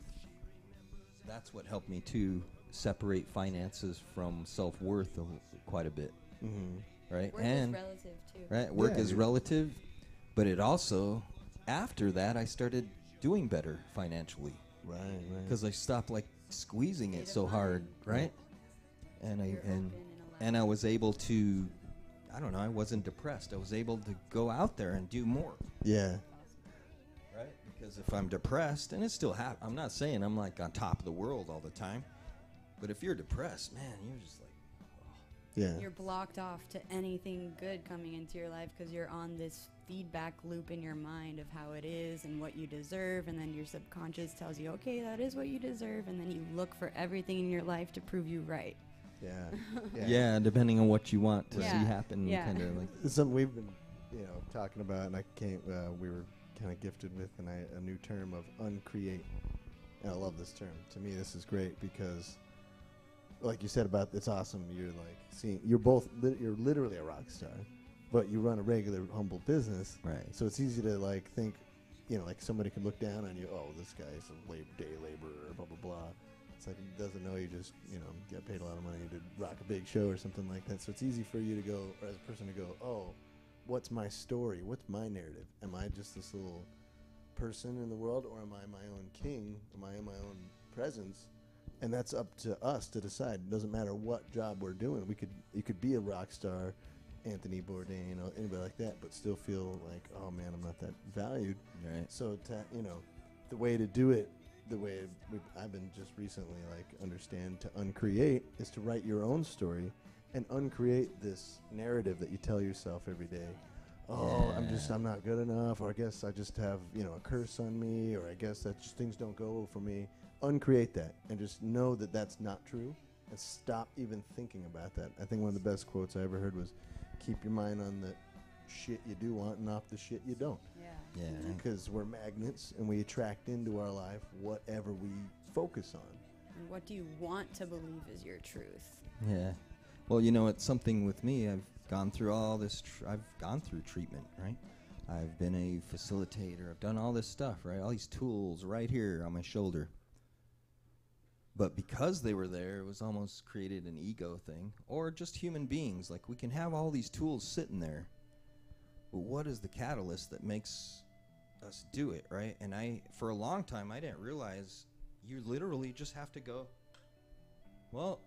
That's what helped me to separate finances from self-worth quite a bit, right? Work and is relative, too. right, work Yeah, is relative, but it also, after that, I started doing better financially Right. because I stopped like squeezing it so hard, right? And You're open and I was able to, I don't know, I wasn't depressed. I was able to go out there and do more, Yeah. right? Because if I'm depressed, and it still happens, I'm not saying I'm like on top of the world all the time, but if you're depressed, man, you're just like, Yeah. You're blocked off to anything good coming into your life because you're on this feedback loop in your mind of how it is and what you deserve, and then your subconscious tells you, okay, that is what you deserve, and then you look for everything in your life to prove you right. Yeah. yeah, depending on what you want to see Yeah. happen, Yeah. kind of like. It's something we've been, talking about, and we were kind of gifted with a new term of uncreate. And I love this term. To me, this is great because, like you said about, it's awesome. You're like you're literally a rock star, but you run a regular humble business. Right. So it's easy to like think, like somebody could look down on you. Oh, this guy's a day laborer, blah blah blah. It's like he doesn't know you just get paid a lot of money to rock a big show or something like that. So it's easy for you to go, or as a person to go, oh, what's my story? What's my narrative? Am I just this little person in the world, or am I my own king? Am I in my own presence? And that's up to us to decide. It doesn't matter what job we're doing. You could be a rock star, Anthony Bourdain, anybody like that, but still feel like, oh man, I'm not that valued. Right. So the way to do it, the way I've been just recently understand to uncreate is to write your own story and uncreate this narrative that you tell yourself every day. Oh, I'm not good enough, or I guess I just have, a curse on me, or I guess that just things don't go for me. Uncreate that and just know that that's not true and stop even thinking about that. I think one of the best quotes I ever heard was, keep your mind on the shit you do want and off the shit you don't. Yeah. Yeah. Because we're magnets and we attract into our life whatever we focus on. And what do you want to believe is your truth? Yeah. Well, it's something with me. I've gone through all this. I've gone through treatment, right? I've been a facilitator. I've done all this stuff, right? All these tools right here on my shoulder. But because they were there, it was almost created an ego thing. Or just human beings. Like, we can have all these tools sitting there. But what is the catalyst that makes us do it, right? And for a long time, I didn't realize you literally just have to go, well,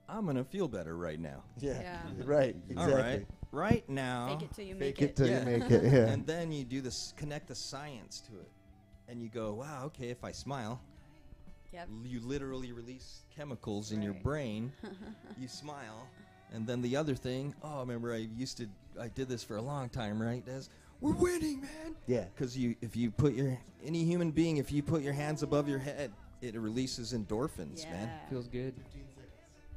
I'm going to feel better right now. Yeah. Right. Exactly. All right. Right now. Fake it till you make Fake it till Yeah. you make it. Yeah. And then you do this, connect the science to it. And you go, wow, okay, if I smile, Yep. you literally release chemicals in your Right. brain. You smile. And then the other thing, remember I did this for a long time, right, Des? We're winning, man. Yeah. Because if you put any human being, if you put your hands above your head, it releases endorphins, man. Feels good.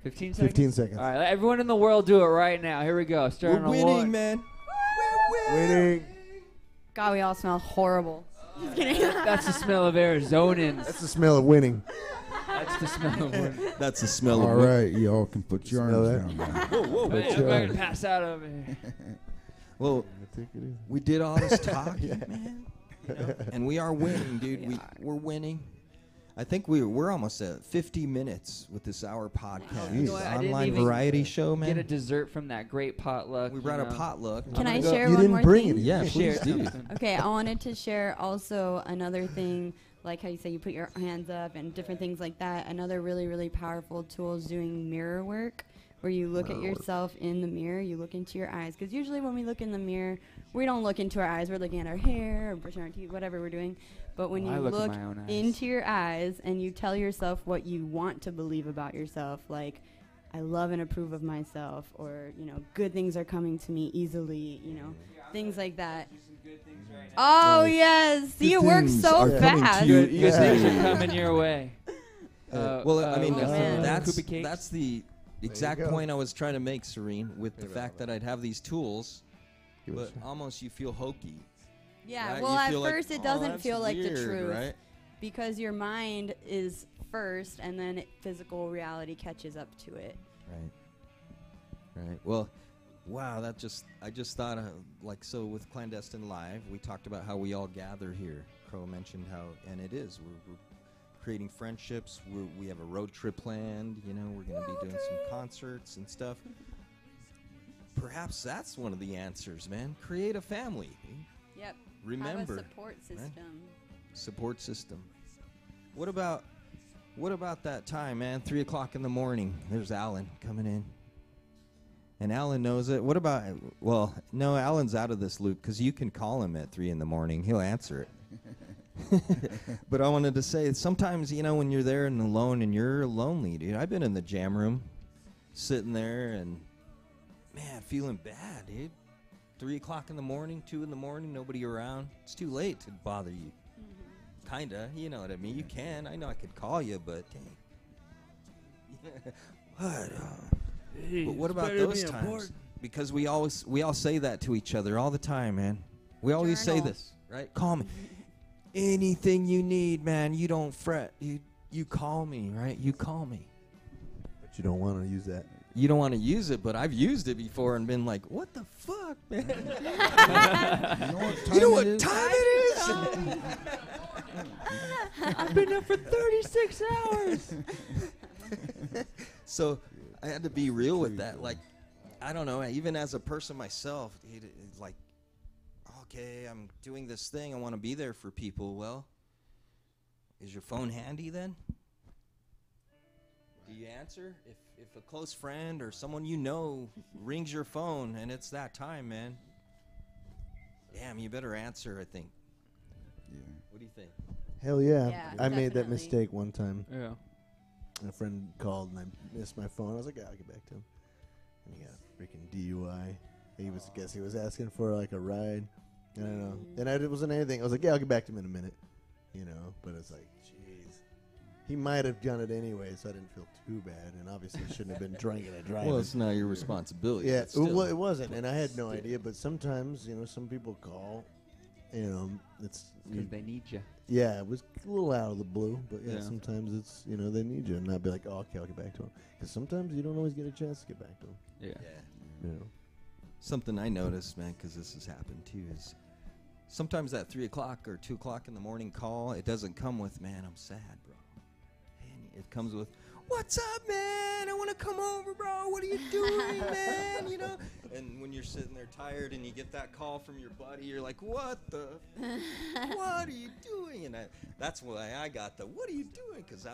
15 seconds? 15 seconds. All right, let everyone in the world do it right now. Here we go. Starting We're on winning, one. man. Winning. God, we all smell horrible. Just kidding. That's the smell of Arizonans. That's the smell of winning. That's the smell of one. That's the smell All of right, y'all can put your Smell arms that? down now. Whoa, whoa, Man, whoa. I'm going to pass out over here. Well, Take it easy. we did all this talking, man. And we are winning, dude. We are. We're winning. I think we're almost at 50 minutes with this hour podcast. Jeez. I didn't Online even variety show, man. Get a dessert from that great potluck. We you brought a know. potluck. Can I'm I gonna go- share You one didn't more bring thing? it. Yeah, Share please do. something. Okay, I wanted to share also another thing, like how you say you put your hands up and different things like that. Another really, really powerful tool is doing mirror work, where you look at yourself in the mirror, you look into your eyes. Because usually when we look in the mirror, we don't look into our eyes. We're looking at our hair or brushing our teeth, whatever we're doing. But when Well, I you look at look my own eyes. into your eyes and you tell yourself what you want to believe about yourself, like, I love and approve of myself, or, good things are coming to me easily, things like that. Oh, yes. See, it works things so are coming to fast. you. Good things are coming your way. Well, I mean, Oh, man. that's Kupa cakes. that's the exact go. point I was trying to make, Serene, with the Maybe fact I'll- that I'd have these tools, Give but us a- almost you feel hokey. Yeah, right? well, You at feel like, first it "Oh, doesn't that's feel like the weird," truth right? because your mind is first, and then physical reality catches up to it. Right. Well, wow, I just thought of, like, so with Clandestine Live, we talked about how we all gather here. Crow mentioned how, and it is, we're creating friendships. We have a road trip planned, you know, we're going to be doing some concerts and stuff. Perhaps that's one of the answers, man. Create a family. Yep. Remember. Have a support system. Support system. What about that time, man? 3 o'clock in the morning. There's Alan coming in. And Alan knows it. What about, well, no, Alan's out of this loop because you can call him at 3 in the morning. He'll answer it. But I wanted to say, sometimes, you know, when you're there and alone and you're lonely, dude. I've been in the jam room, sitting there and, man, feeling bad, dude. 3 o'clock in the morning, 2 in the morning, nobody around. It's too late to bother you. Kinda, you know what I mean. You can. I know I could call you, but dang. But what about those times? Because we all say that to each other all the time, man. We always say Journal. this, right? Call me. Anything you need, man. You don't fret. You call me, right? You call me. But you don't want to use that. You don't want to use it, but I've used it before and been like, what the fuck, man? You know what time it is? I've been up for 36 hours. So I had to be real with that. Like, I don't know, even as a person myself, it's like, okay, I'm doing this thing. I want to be there for people. Well, is your phone handy then? Do you answer? If a close friend or someone you know rings your phone and it's that time, man, damn, you better answer, I think. Yeah. What do you think? Hell yeah. Yeah, I made that definitely. mistake one time. Yeah. A friend called and I missed my phone. I was like, yeah, I'll get back to him. And he got a freaking DUI. He was asking for like a ride. I don't know. And it wasn't anything. I was like, yeah, I'll get back to him in a minute. You know, but it's like, jeez. He might have done it anyway, so I didn't feel too bad. And obviously shouldn't have been drinking and driving. Well, it's not your responsibility. Yeah, but still. well, it wasn't. And I had no idea. But sometimes, you know, some people call. You know, it's... Because they need you. Yeah, it was a little out of the blue, but yeah, Yeah. sometimes it's, you know, they need you and not be like, oh, okay, I'll get back to him. Because sometimes you don't always get a chance to get back to them, Yeah. Yeah. you know. Something I noticed, man, because this has happened too, is sometimes that 3 o'clock or 2 o'clock in the morning call, it doesn't come with, man, I'm sad, bro. And it comes with, what's up, man? I want to come over, bro. What are you doing, man? You know? And when you're sitting there tired and you get that call from your buddy, you're like, what are you doing? And that's why I got the, what are you doing? Because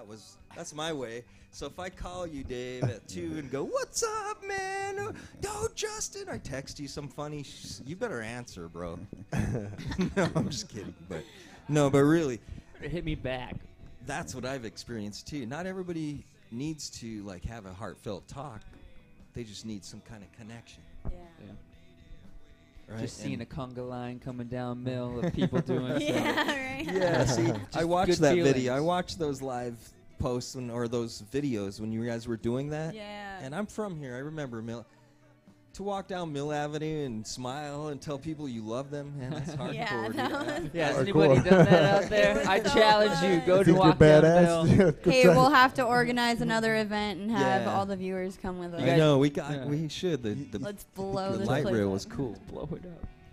that's my way. So if I call you, Dave, at 2 and go, what's up, man? No, Justin. I text you some funny, you better answer, bro. No, I'm just kidding. But really, Hit me back. that's what I've experienced too. Not everybody needs to like have a heartfelt talk. They just need some kind of connection, Yeah. Yeah. right? Just seeing And- a conga line coming down mill of people doing something. Yeah, right. Yeah, see, I watched good that feelings. video. I watched those live posts or those videos when you guys were doing that. Yeah. And I'm from here. I remember to walk down Mill Avenue and smile and tell people you love them, man, that's hardcore. Yeah, dude. that was- Yeah, has Hardcore. anybody done that out there? It was I so challenge you. fun. Go to Think you're walk down badass? mill. Good Hey, time. we'll have to organize another event and have Yeah. all the viewers come with us. I know we Yeah. should. The Let's blow the this light place rail up. was cool. Blow it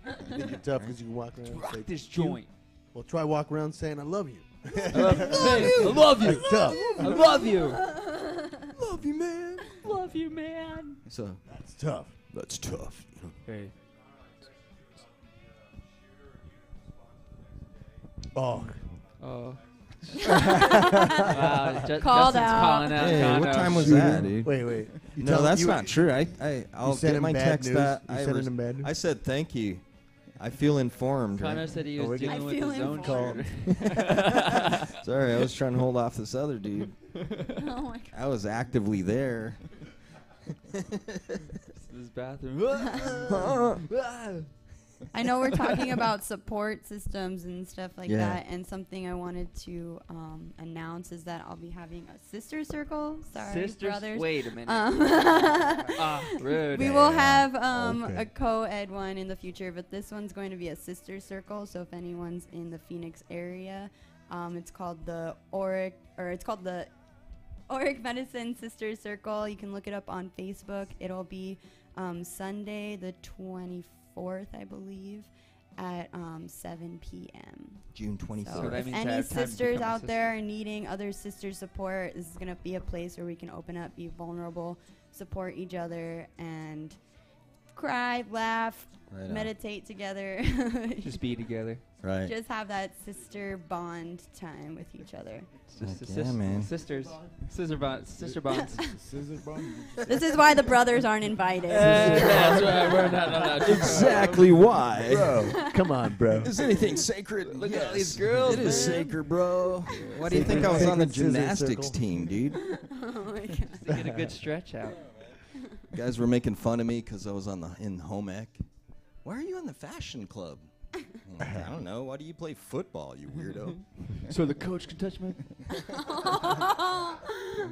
up. You think you're tough because you can walk around and say, Rock this "Thank you." joint. Well, try walk around saying, I love you. I love you. That's tough. I love you. Love you, man. Love you, man. So That's tough. that's tough. You know. Hey. Oh, Oh. Wow. Called Justin's out. calling out. Hey, Connor. what time was Shooter. that, dude? wait. You No, tell- that's you- not true. I'll sent get him my bad text news? that You sent him bad news? I said thank you. I feel informed. Connor Right? said he Oh, was we I dealing with feel his own informed. shooter. Sorry, I was trying to hold off this other dude. Oh my God. I was actively there. This bathroom. I know we're talking about support systems and stuff like Yeah. that, and something I wanted to announce is that I'll be having a sister circle. Sorry, Sisters, brothers. wait a minute. Rude. We will have Okay. a co-ed one in the future, but this one's going to be a sister circle. So if anyone's in the Phoenix area, it's called the Auric Medicine Sister Circle. You can look it up on Facebook. It'll be Sunday the 24th, I believe, at 7 p.m. June 23rd. So that if means I any have time to sisters become a out sister. there are needing other sister support, this is going to be a place where we can open up, be vulnerable, support each other, and cry, laugh, Right on. meditate together. Just be together. Right. Just have that sister bond time with each other. It's just Heck a yeah, man. sisters. Sister bonds. Scissor bun. This is why the brothers aren't invited. That's right. We're not allowed to. Exactly why. Bro, come on, bro. Is anything sacred? Look at all Yes. these girls, It is man. sacred, bro. Why do you think I was on the Sacred scissor gymnastics circle. team, dude? Oh my god. To get a good stretch out. Guys were making fun of me because I was in home ec. Why are you in the fashion club? I'm like, I don't know. Why do you play football, you weirdo? So the coach can touch my.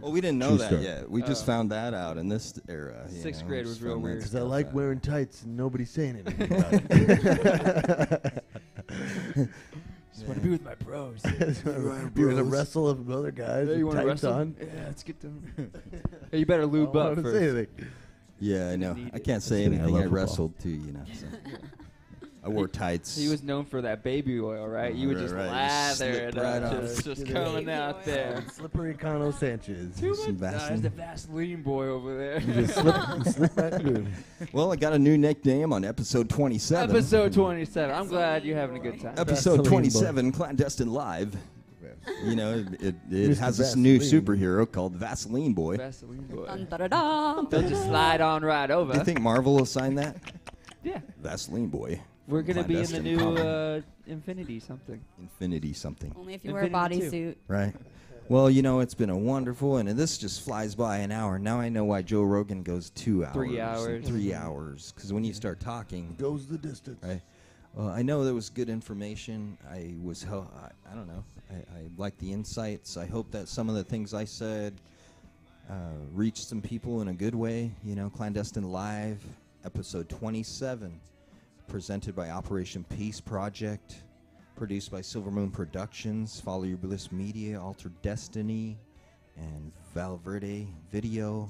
Well, we didn't know True that story. yet. We just found that out in this era. you Sixth know, grade just was real found that weird. Because I stuff like out. wearing tights and nobody's saying anything about it. Just want to be with my bros. You're in a wrestle of other guys Hey, you with want to tights wrestle? on. Yeah, let's get them. Hey, you better lube I up don't wanna first. say anything. Yeah, I know. Need I it. can't say Just kidding, I anything. I love football. wrestled too, you know. So. I wore tights. He was known for that baby oil, right? You would Right, just right. lather Slip it right up, off. just Baby coming oil. out there. Slippery Cano Sanchez. Too Some much. Vaseline. There's the Vaseline boy over there. You just slip right through. Well, I got a new nickname on episode 27. Episode 27. I'm glad you're having a good time. Episode Vaseline 27, Clandestine Live. You know, it Mr. has this new Vaseline. superhero called Vaseline Boy. Vaseline boy. Dun, da, da, da. They'll just slide on right over. Do you think Marvel will sign that? Yeah. Vaseline Boy. We're going to be in the Clandestine new comic. Infinity something. Infinity something. Only if you wear a Infinity bodysuit. Right. Well, you know, it's been a wonderful, and this just flies by an hour. Now I know why Joe Rogan goes 2 hours. 3 and hours. 3 hours. Because when you start talking, Goes the distance. right? I know there was good information. I was, I don't know. I like the insights. I hope that some of the things I said reached some people in a good way. You know, Clandestine Live, episode 27, presented by Operation Peace Project, produced by Silver Moon Productions, Follow Your Bliss Media, Altered Destiny, and Valverde Video.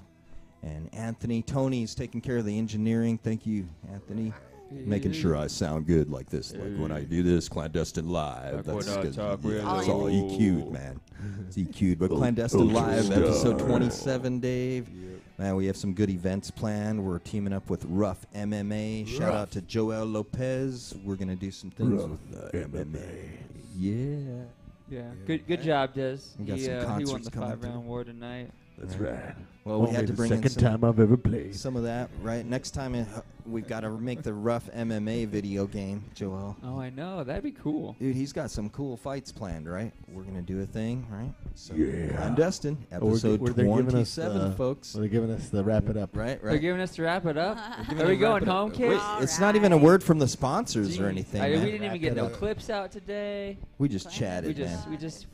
And Tony's taking care of the engineering. Thank you, Anthony. Making sure I sound good like this, like when I do this Clandestine Live. Like when I talk yeah, real it's all low. EQ'd, man. It's EQ'd. But Clandestine Live, episode 27, Dave. Man, we have some good events planned. We're teaming up with Rough MMA. Shout out to Joel Lopez. We're going to do some things with MMA. Yeah. Yeah. Good job, Des. We got He, some he won concerts the coming 5-round war tonight. That's right. Well, we had to bring in second some, time I've ever played. some of that, right? Next time we've got to make the Rough MMA video game, Joel. Oh, I know. That'd be cool. Dude, he's got some cool fights planned, right? We're going to do a thing, right? So, Yeah. I'm Dustin, Oh, episode they're giving us, 27, folks. They're giving us the wrap it up. Right, They're right. giving us to wrap it up. Giving Are we a going wrap it up. home, Wait, kids? it's not even a word from the sponsors or anything, We man. didn't even get no Wrap it up. clips out today. We just chatted, We man. just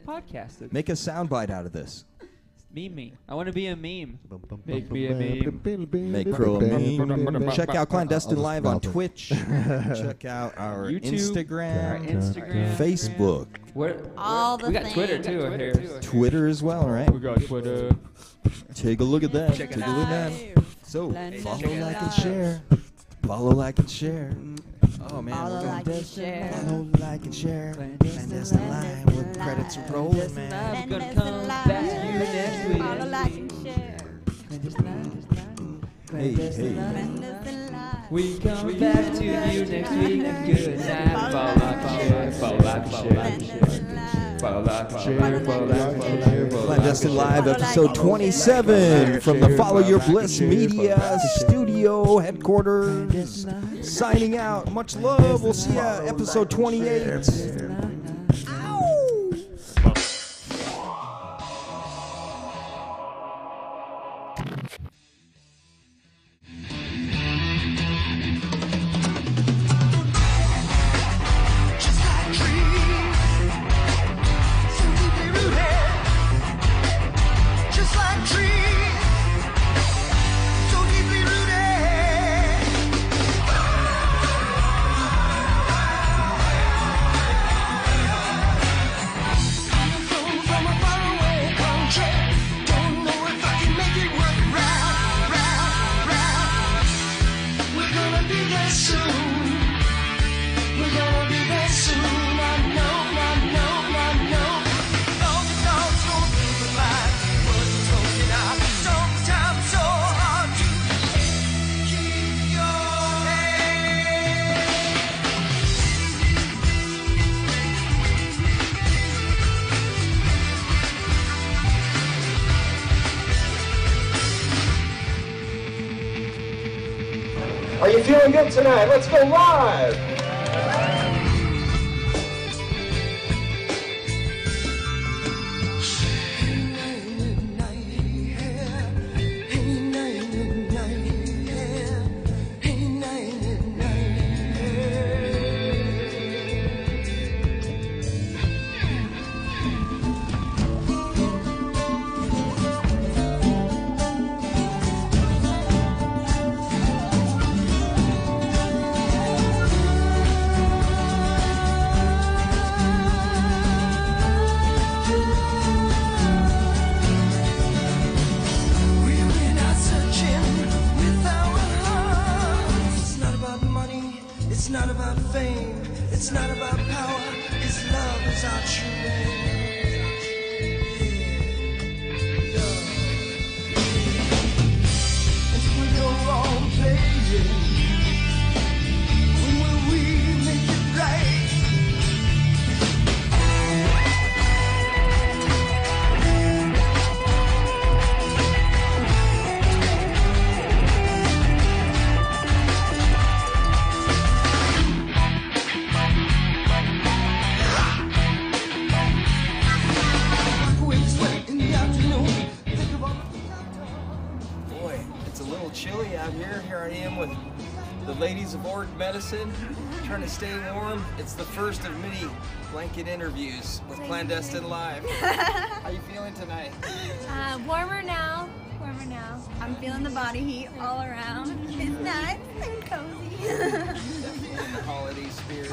podcasted. Make a soundbite out of this. Meme me. I want to be a meme. Make me a meme. Make Crow a meme. Check out Clandestine I'll Live on spell it. Twitch. Check out our YouTube, Instagram, Our Instagram. Facebook, All the we got Twitter things. too here. Twitter as well, right? We got Twitter. Take a look at that. Check Take it a look at that. So, follow, like, and share. Follow, like, and share. Oh, man. Follow, we're like, gonna and share. Follow, like, and share. Clandestine Live. Where credits are rolling, man. I'm gonna come back to you next week. Follow, like, and share. Hey, hey. Clandestine Live. We come back to you next week. Good night. Follow, like, and share. Follow, like, and share. Follow, like, and share. Follow, like, and share. Clandestine Live, episode 27 from the Follow Your Bliss Media studio headquarters. Signing out. Much love. We'll see ya. Episode 28. soon. We're gonna be there soon. I know, I know, I know. All the dogs go through the light. What's smoking out? Sometimes so hard to keep your head. Are you feeling good tonight? Let's go live! We've been out searching with our hearts. It's not about money, it's not about fame, it's not about power, it's love is our true name. And we go on playing. When will we make it right? Microwaves wet in the afternoon. Think of all the things I've done. Boy, it's a little chilly out here. Here I am with the ladies of Org Medicine, trying to stay warm. It's the first of many blanket interviews with Clandestine Live. How you feeling tonight? Warmer now. Warmer now. I'm feeling the body heat all around. It's nice and cozy. Definitely in the holiday spirit.